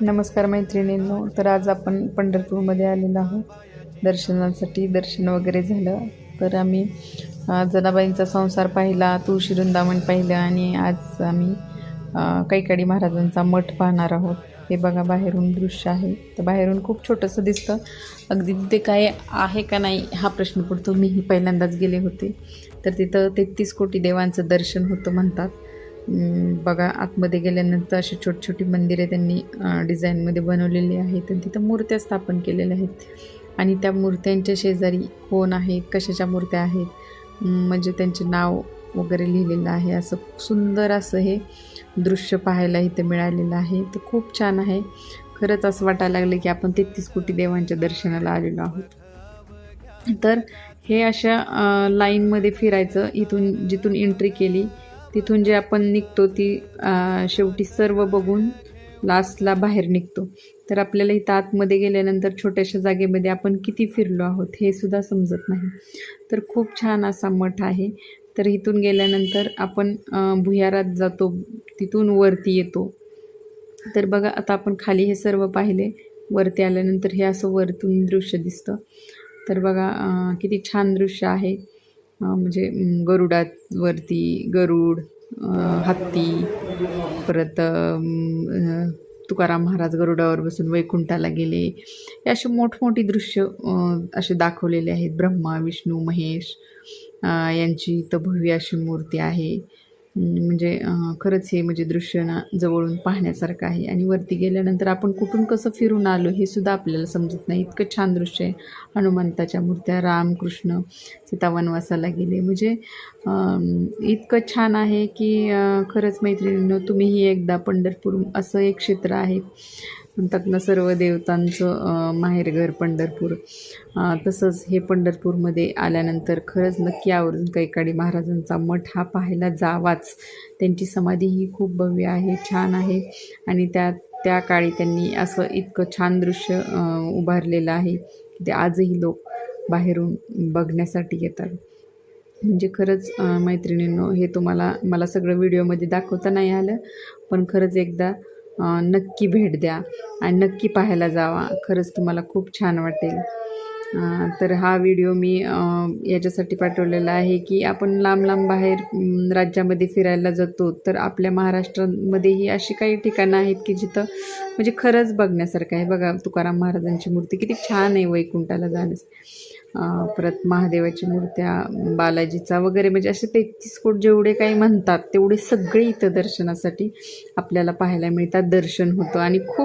नमस्कार मैत्रिणींनो. तर आज आपण पंढरपूरमध्ये आलेलो आहोत दर्शनासाठी. दर्शन वगैरे झालं तर आम्ही जनाबाईंचा संसार पाहिला, तुळशी वृंदावन पाहिलं आणि आज आम्ही कैकाडी महाराजांचा मठ पाहणार आहोत. हे बघा बाहेरून दृश्य आहे. तर बाहेरून खूप छोटंसं दिसतं. अगदी तिथे काय आहे का नाही हा प्रश्न पडतो. मीही पहिल्यांदाच गेले होते. तर तिथं 33 कोटी देवांचं दर्शन होतं म्हणतात. बघा आतमध्ये गेल्यानंतर अशी छोटी छोटी मंदिरे त्यांनी डिझाईनमध्ये बनवलेली आहेत आणि तिथं मूर्त्या स्थापन केलेल्या आहेत. आणि त्या मूर्त्यांच्या शेजारी कोण आहेत, कशाच्या मूर्त्या आहेत, म्हणजे त्यांचे नाव वगैरे लिहिलेलं आहे. असं सुंदर असं हे दृश्य पाहायला इथे मिळालेलं आहे. तर खूप छान आहे. खरंच असं वाटायला लागलं की आपण 33 कोटी देवांच्या दर्शनाला आलेलो आहोत. तर हे अशा लाईनमध्ये फिरायचं. इथून जिथून एंट्री केली तिथून जे आपण निघतो ती शेवटी सर्व बघून लास्टला बाहेर निघतो. तर आपल्याला इथं आतमध्ये गेल्यानंतर छोट्याशा जागेमध्ये आपण किती फिरलो आहोत हे सुद्धा समजत नाही. तर खूप छान असा मठ आहे. तर इथून गेल्यानंतर आपण भुयारात जातो, तिथून वरती येतो. तर बघा आता आपण खाली हे सर्व पाहिले. वरती आल्यानंतर हे असं वरतून दृश्य दिसतं. तर बघा किती छान दृश्य आहे. म्हणजे गरुडावरती गरुड, हत्ती, परत तुकाराम महाराज गरुडावर बसून वैकुंठाला गेले. हे असे मोठमोठी दृश्य असे दाखवलेले आहेत. ब्रह्मा, विष्णू, महेश यांची इथं भव्य अशी मूर्ती आहे. म्हणजे खरंच हे म्हणजे दृश्य ना जवळून पाहण्यासारखं आहे. आणि वरती गेल्यानंतर आपण कुठून कसं फिरून आलो हे सुद्धा आपल्याला समजत नाही, इतकं छान दृश्य आहे. हनुमंताच्या मूर्त्या, रामकृष्ण सीता वनवासाला गेले, म्हणजे इतकं छान आहे की खरंच मैत्रिणींनो तुम्हीही एकदा पंढरपूर असं एक क्षेत्र आहे, म्हणतात ना सर्व देवतांचं माहेरघर पंढरपूर. तसंच हे पंढरपूरमध्ये आल्यानंतर खरंच नक्की आवर्जून कैकाडी महाराजांचा मठ हा पाहायला जावाच. त्यांची समाधी ही खूप भव्य आहे, छान आहे. आणि त्या काळी त्यांनी असं इतकं छान दृश्य उभारलेलं आहे की ते आजही लोक बाहेरून बघण्यासाठी येतात. म्हणजे खरंच मैत्रिणींनो हे मला सगळं व्हिडिओमध्ये दाखवता नाही आलं, पण खरंच एकदा नक्की भेट द्या आणि नक्की पाहायला जावा. खरंच तुम्हाला खूप छान वाटेल. तर हा व्हिडिओ मी याच्यासाठी पाठवलेला आहे की आपण लांब लांब बाहेर राज्यामध्ये फिरायला जातो, तर आपल्या महाराष्ट्रामध्येही अशी काही ठिकाणं आहेत की जिथं म्हणजे खरंच बघण्यासारखं आहे. बघा तुकाराम महाराजांची मूर्ती किती छान आहे वैकुंठाला जाण्यास. परत महादेवाची मूर्त्या, बालाजीचा वगैरे, म्हणजे असे 33 कोट जेवढे काही म्हणतात तेवढे सगळे इथं दर्शनासाठी आपल्याला पाहायला मिळतात. दर्शन होतं आणि खूप